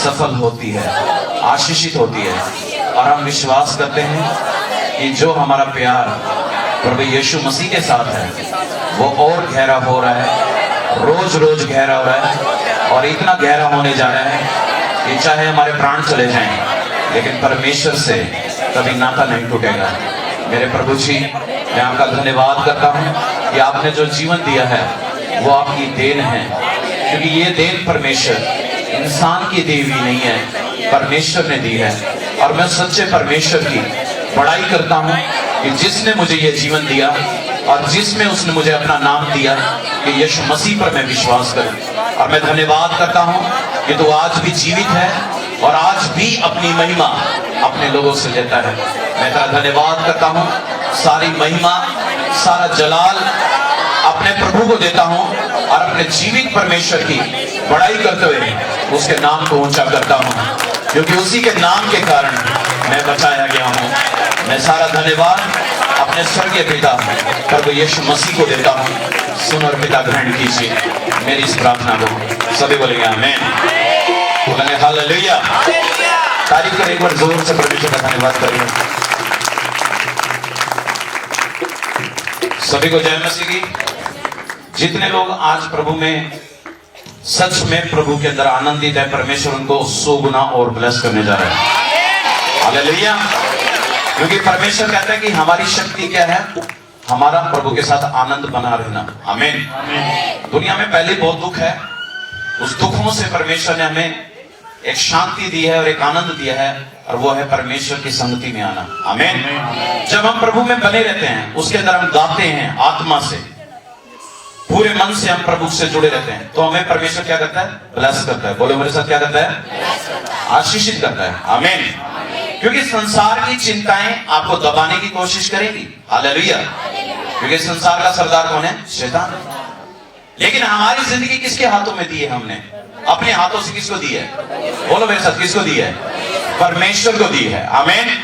सफल होती है, आशीषित होती है। और हम विश्वास करते हैं कि जो हमारा प्यार प्रभु यीशु मसीह के साथ है वो और गहरा हो रहा है, रोज रोज गहरा हो रहा है, और इतना गहरा होने जा रहा है कि चाहे हमारे प्राण चले जाएं लेकिन परमेश्वर से कभी नाता नहीं टूटेगा। मेरे प्रभु जी, मैं आपका धन्यवाद करता हूँ कि आपने जो जीवन दिया है वो आपकी देन है, क्योंकि ये देन परमेश्वर इंसान की दी हुई नहीं है, परमेश्वर ने दी है। और मैं सच्चे परमेश्वर की बड़ाई करता हूँ कि जिसने मुझे ये जीवन दिया और जिसमें उसने मुझे अपना नाम दिया कि यीशु मसीह पर मैं विश्वास करूं। और मैं धन्यवाद करता हूँ कि तू आज भी जीवित है और आज भी अपनी महिमा अपने लोगों से लेता है। मैं तेरा धन्यवाद करता हूँ, सारी महिमा सारा जलाल अपने प्रभु को देता हूँ और अपने जीवित परमेश्वर की बड़ाई करते हुए उसके नाम को ऊंचा करता हूँ, क्योंकि उसी के नाम के कारण मैं बचाया गया हूँ। मैं सारा धन्यवाद अपने स्वर्गीय पिता प्रभु यीशु मसीह को देता हूँ। सुन और पिता ग्रहण कीजिए मेरी इस प्रार्थना को। सभी बोलेंगे आमीन, बोलेंगे हालेलुया। तारीफ कर एक बार जोर से परमेश्वर का धन्यवाद करिए। सभी को जय मसीह की। जितने लोग आज प्रभु में सच में प्रभु के अंदर आनंदित है, परमेश्वर उनको 100 गुना और ब्लेस करने जा रहा है। हालेलुया। क्योंकि परमेश्वर कहता है कि हमारी शक्ति क्या है, हमारा प्रभु के साथ आनंद बना रहना। आमीन। दुनिया में पहले बहुत दुख है, उस दुखों से परमेश्वर ने हमें एक शांति दी है और एक आनंद दिया है, और वो है परमेश्वर की संगति में आना। आमीन। जब हम प्रभु में बने रहते हैं, उसके अंदर हम गाते हैं आत्मा से, पूरे मन से हम प्रभु से जुड़े रहते हैं, तो हमें परमेश्वर क्या करता है, ब्लेस करता है। बोलो मेरे साथ, क्या करता है, आशीषित करता है। आमीन। क्योंकि संसार की चिंताएं आपको दबाने की कोशिश करेंगी। हालेलुया। क्योंकि संसार का सरदार कौन है, शैतान। लेकिन हमारी जिंदगी किसके हाथों में दी है, हमने अपने हाथों से किसको दी है, बोलो मेरे साथ, किसको दी है, परमेश्वर को दी है। आमीन।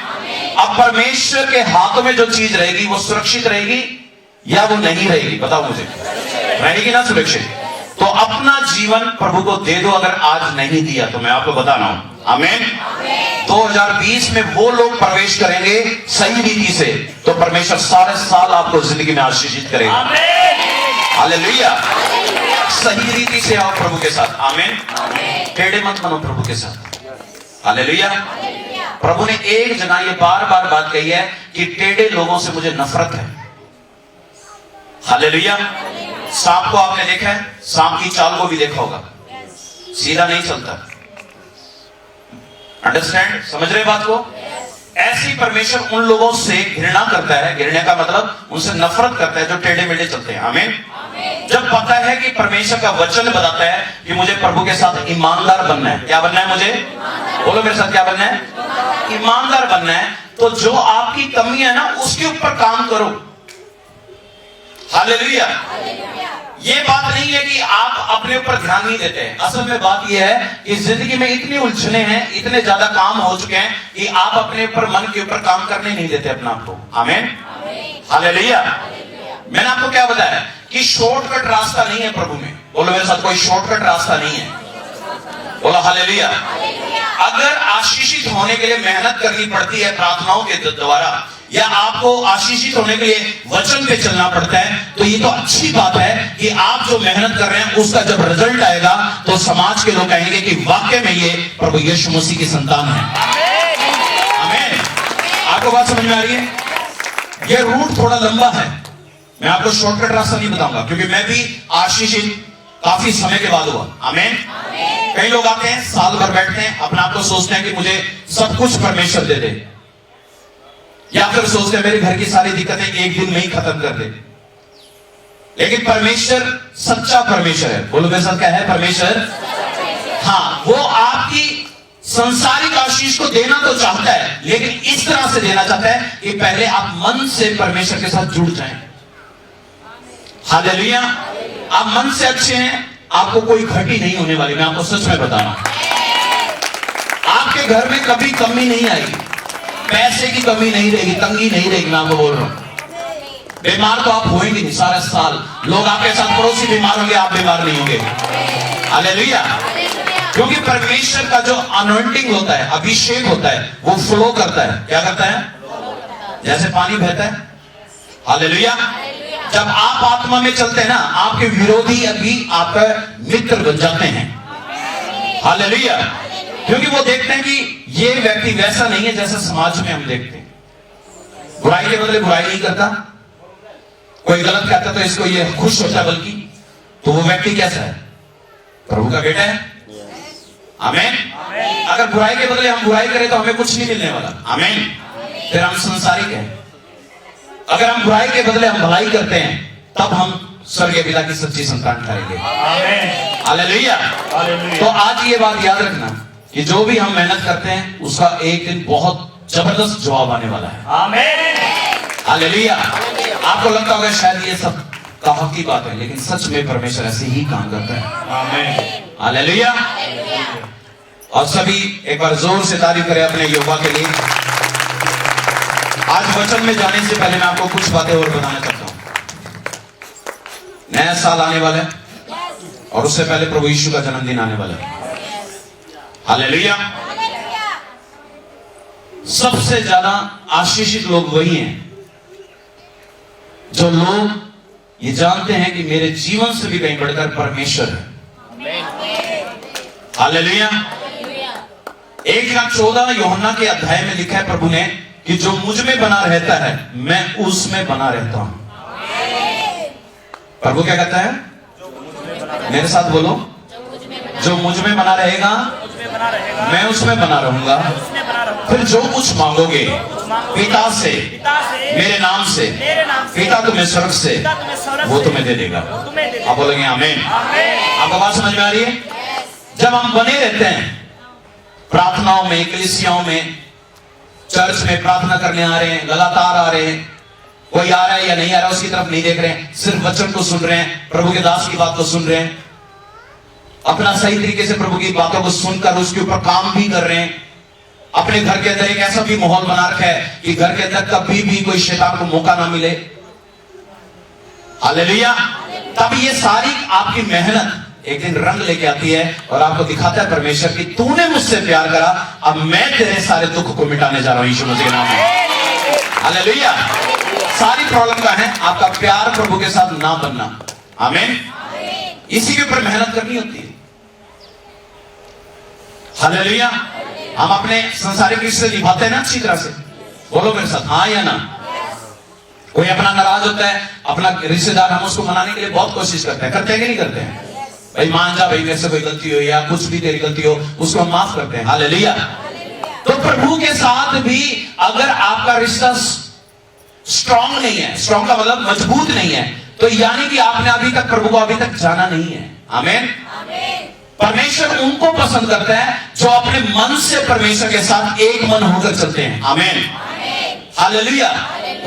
अब परमेश्वर के हाथों में जो चीज रहेगी वो सुरक्षित रहेगी या वो नहीं रहेगी, बताओ मुझे, रहेगी ना सुरक्षित? तो अपना जीवन प्रभु को दे दो। अगर आज नहीं दिया तो मैं आपको बता रहा हूं, आमीन। 2020 में वो लोग प्रवेश करेंगे सही रीति से, तो परमेश्वर सारे साल आपको जिंदगी में आशीषित करेगा। हालेलुया। सही रीति से आओ प्रभु के साथ। आमीन। टेढ़े मत बनो प्रभु के साथ। हालेलुया। प्रभु ने एक जगह ये बार बार बात कही है कि टेढ़े लोगों से मुझे नफरत है। हालेलुया। सांप को आपने देखा है, सांप की चाल को भी देखा होगा, सीधा नहीं चलता। अंडरस्टैंड, समझ रहे बात को? ऐसी परमेश्वर उन लोगों से घृणा करता है, घृणा का मतलब उनसे नफरत करता है जो टेढ़े मेढ़े चलते हैं। आमीन। जब पता है कि परमेश्वर का वचन बताता है कि मुझे प्रभु के साथ ईमानदार बनना है, क्या बनना है मुझे, बोलो मेरे साथ, क्या बनना है, ईमानदार बनना है, तो जो आपकी कमी है ना उसके ऊपर काम करो। हालेलुया। ये बात नहीं है कि आप अपने ऊपर ध्यान नहीं देते हैं। असल में बात यह है कि जिंदगी में इतनी उलझने हैं, इतने ज्यादा काम हो चुके हैं कि आप अपने ऊपर, मन के ऊपर काम करने नहीं देते अपने आप को। आमीन। हालेलुया। मैंने आपको क्या बताया कि शॉर्टकट रास्ता नहीं है प्रभु में, बोलो मेरे साथ, कोई शॉर्टकट रास्ता नहीं है, बोलो हालेलुया। अगर आशीषित होने के लिए मेहनत करनी पड़ती है प्रार्थनाओं के द्वारा, या आपको आशीषित होने के लिए वचन पे चलना पड़ता है, तो ये तो अच्छी बात है कि आप जो मेहनत कर रहे हैं उसका जब रिजल्ट आएगा तो समाज के लोग कहेंगे कि वाकई में ये प्रभु यीशु मसीह की संतान है। आमीन। आपको बात समझ में आ रही है? ये रूट थोड़ा लंबा है, मैं आपको शॉर्टकट रास्ता नहीं बताऊंगा, क्योंकि मैं भी आशीषित काफी समय के बाद हुआ। आमीन। कई लोग आते हैं, साल भर बैठते हैं, अपने आप को सोचते हैं कि मुझे सब कुछ परमेश्वर दे दे, या फिर सोचते हैं मेरे घर की सारी दिक्कतें एक दिन में ही खत्म कर दे। लेकिन परमेश्वर सच्चा परमेश्वर है, बोलो मेरे साथ, क्या है परमेश्वर? हाँ, वो आपकी संसारिक आशीष को देना तो चाहता है, लेकिन इस तरह से देना चाहता है कि पहले आप मन से परमेश्वर के साथ जुड़ जाएं। हालेलुया। आप मन से अच्छे हैं, आपको कोई घटी नहीं होने वाली। मैं आपको सच में बता रहा हूं, आपके घर में कभी कमी नहीं आएगी, पैसे की कमी नहीं रहेगी, तंगी नहीं रहेगी। मैं आपको बोल रहा हूं, बीमार तो आप होंगे नहीं सारा साल। लोग आपके साथ पड़ोसी बीमार होंगे, आप बीमार नहीं होंगे। हालेलुया। क्योंकि परमेश्वर का जो अनॉइंटिंग होता है, अभिषेक होता है, वो फ्लो करता है। क्या करता है? जैसे पानी बहता है। हालेलुया। जब आप आत्मा में चलते हैं ना, आपके विरोधी अभी आपका मित्र बन जाते हैं। हालेलुया। क्योंकि वो देखते हैं कि ये व्यक्ति वैसा नहीं है जैसा समाज में हम देखते हैं। बुराई के बदले बुराई नहीं करता, कोई गलत कहता तो इसको ये खुश होता, बल्कि तो वो व्यक्ति कैसा है? प्रभु का बेटा है। आमीन। अगर बुराई के बदले हम बुराई करें तो हमें कुछ नहीं मिलने वाला। आमीन। फिर हम संसारिक हैं। अगर हम बुराई के बदले हम भलाई करते हैं, तब हम स्वर्गीय पिता की सच्ची संतान ठहरेंगे। हालेलुया। तो आज ये बात याद रखना कि जो भी हम मेहनत करते हैं, उसका एक दिन बहुत जबरदस्त जवाब आने वाला है। आमीन। हालेलुया। आपको लगता होगा शायद ये सब कहा की बात है, लेकिन सच में परमेश्वर ऐसे ही काम करता है। आमीन। हालेलुया। और सभी एक बार जोर से तारीफ करें अपने युवा के लिए। आज वचन में जाने से पहले मैं आपको कुछ बातें और बताना चाहता हूं। नया साल आने वाला है और उससे पहले प्रभु यीशु का जन्मदिन आने वाला है। हालेलुया। सबसे ज्यादा आशीषित लोग वही हैं जो लोग ये जानते हैं कि मेरे जीवन से भी कहीं बढ़कर परमेश्वर है। हालेलुया। 1:14 यूहन्ना के अध्याय में लिखा है प्रभु ने कि जो मुझ में बना रहता है, मैं उसमें बना रहता हूं। प्रभु क्या कहता है? मेरे साथ बोलो, जो मुझ में बना रहेगा मैं उसमें बना रहूंगा। फिर जो कुछ मांगोगे पिता से मेरे नाम से, पिता तुम्हें स्वर्ग से वो तुम्हें दे देगा। आप बोलेंगे आमीन। आपको बात समझ में आ रही है? जब हम बने रहते हैं प्रार्थनाओं में, कलीसियाओं में, चर्च में प्रार्थना करने आ रहे हैं, लगातार आ रहे हैं, कोई आ रहा है या नहीं आ रहा है उसकी तरफ नहीं देख रहे हैं, सिर्फ वचन को सुन रहे हैं, प्रभु के दास की बात को सुन रहे हैं, अपना सही तरीके से प्रभु की बातों को सुनकर उसके ऊपर काम भी कर रहे हैं। अपने घर के अंदर एक ऐसा भी माहौल बना रखा है कि घर के अंदर कभी भी कोई शैतान को मौका ना मिले। हालेलुया। तब ये सारी आपकी मेहनत एक दिन रंग लेके आती है और आपको दिखाता है परमेश्वर कि तूने मुझसे प्यार करा, अब मैं तेरे सारे दुख को मिटाने जा रहा हूं यीशु मसीह के नाम में। हालेलुया। सारी प्रॉब्लम का है आपका प्यार प्रभु के साथ ना बनना। आमीन। इसी के ऊपर मेहनत करनी होती है। हालेलुया। हम अपने संसारिक रिश्ते निभाते हैं ना अच्छी तरह से। बोलो मेरे साथ हाँ या ना। कोई अपना नाराज होता है, अपना रिश्तेदार, हम उसको मनाने के लिए बहुत कोशिश करते हैं। करते हैं कि नहीं करते हैं? भाई मान जा, भाई मेरे से कोई गलती हो या कुछ भी तेरी गलती हो, उसको हम माफ करते हैं। हालेलुया। तो प्रभु के साथ भी अगर आपका रिश्ता स्ट्रांग नहीं है, स्ट्रांग का मतलब मजबूत नहीं है, तो यानी कि आपने अभी तक प्रभु को अभी तक जाना नहीं है। आमीन। परमेश्वर उनको पसंद करता है जो अपने मन से परमेश्वर के साथ एक मन होकर चलते हैं। आमीन। हालेलुया।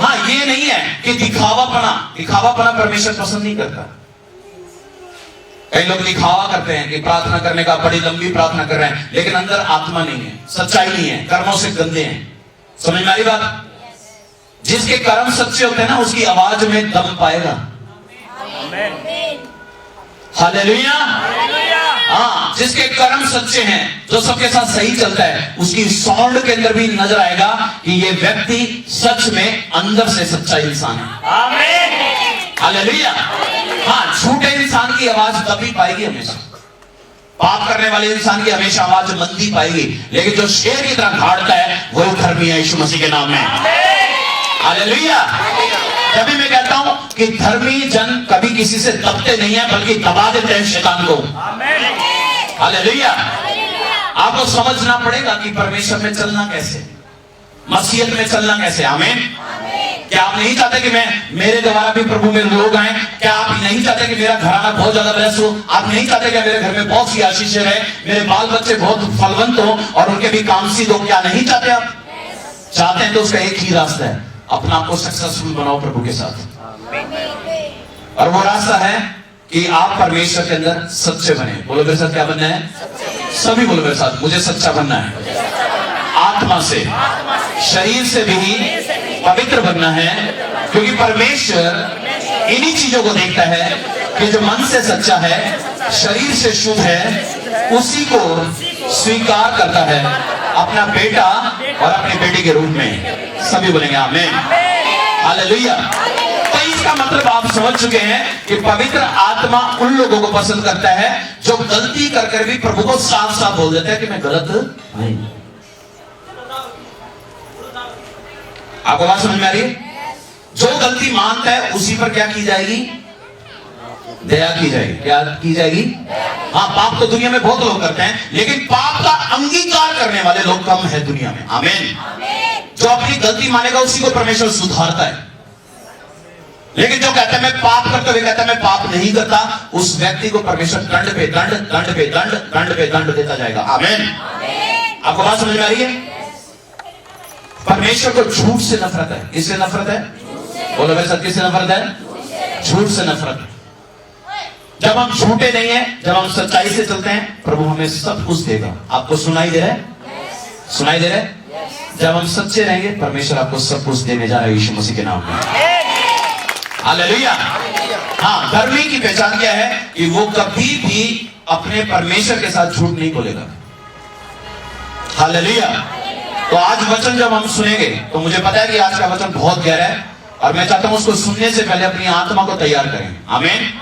हाँ, ये नहीं है कि दिखावापना परमेश्वर पसंद नहीं करता। कई लोग दिखावा करते हैं कि प्रार्थना करने का, बड़ी लंबी प्रार्थना कर रहे हैं, लेकिन अंदर आत्मा नहीं है, सच्चाई नहीं है, कर्मों से गंदे हैं। समझ में आ रही बात? जिसके कर्म सच्चे होते हैं ना, उसकी आवाज में दम पाएगा। हालेलुया। हाँ, जिसके कर्म सच्चे हैं, जो सबके साथ सही चलता है, उसकी साउंड के अंदर भी नजर आएगा कि ये व्यक्ति सच में अंदर से सच्चा इंसान है। आमीन। हालेलुया। हाँ, झूठे इंसान की आवाज दबी पाएगी हमेशा, पाप करने वाले इंसान की हमेशा आवाज मंदी पाएगी, लेकिन जो शेर की तरह गाड़ता है वही धर्मी है यीशु मसीह के नाम में। हालेलुया। तभी मैं कहता हूं कि धर्मी जन कभी किसी से दबते नहीं है, बल्कि दबा देते हैं शैतान को। हालेलुया। आपको समझना पड़ेगा कि परमेश्वर में चलना कैसे, मसीहत में चलना कैसे। आमीन। क्या आप नहीं चाहते कि मेरे द्वारा भी प्रभु में लोग आए? क्या आप नहीं चाहते कि मेरा घराना बहुत ज्यादा ब्लेस हो? आप नहीं चाहते कि मेरे घर में बहुत सी आशीषें रहे, मेरे बाल बच्चे बहुत फलवंत हो और उनके भी काम सिद्ध हो? क्या नहीं चाहते आप? चाहते हैं तो उसका एक ही रास्ता है, अपना आपको सक्सेसफुल बनाओ प्रभु के साथ। और वो रास्ता है कि आप परमेश्वर के अंदर सच्चे बने। बोलो मेरे साथ, क्या बनना है? सभी बोलो मेरे साथ, मुझे सच्चा बनना है। आत्मा से, शरीर से भी पवित्र बनना है, क्योंकि परमेश्वर इन्हीं चीजों को देखता है कि जो मन से सच्चा है शरीर से शुद्ध है उसी को स्वीकार करता है अपना बेटा और अपनी बेटी के रूप में। सभी बोलेंगे आमीन, हालेलुया। तो इसका मतलब आप समझ चुके हैं कि पवित्र आत्मा उन लोगों को पसंद करता है जो गलती कर कर भी प्रभु को साफ साफ बोल देते हैं कि मैं गलत नहीं। आपको बात समझ में आ रही है? जो गलती मानता है उसी पर क्या की जाएगी? दया की जाएगी। क्या की जाएगी? हाँ, पाप तो दुनिया में बहुत लोग करते हैं, लेकिन पाप का अंगीकार करने वाले लोग कम है दुनिया में। आमीन। जो अपनी गलती मानेगा उसी को परमेश्वर सुधारता है, लेकिन जो कहता है मैं पाप करता हुए कहता है मैं पाप नहीं करता, उस व्यक्ति को परमेश्वर दंड पे दंड, दंड पे दंड, दंड पे दंड देता जाएगा। आमीन। आपको बात समझ में आ रही है? परमेश्वर को झूठ से नफरत है। किससे नफरत है? बोलो मेरे साथ, किससे नफरत है? झूठ से नफरत है। जब हम झूठे नहीं है, जब हम सच्चाई से चलते हैं, प्रभु हमें सब कुछ देगा। आपको सुनाई दे रहा है? सुनाई दे रहा है? जब हम सच्चे रहेंगे, परमेश्वर आपको सब कुछ देने जा रहा है यीशु मसीह के नाम में। हालेलुया। हाँ, धर्मी की पहचान क्या है? कि वो कभी भी अपने परमेश्वर के साथ झूठ नहीं बोलेगा। हालेलुया। तो आज वचन जब हम सुनेंगे, तो मुझे पता है कि आज का वचन बहुत गहरा है, और मैं चाहता हूं उसको सुनने से पहले अपनी आत्मा को तैयार करें। आमीन।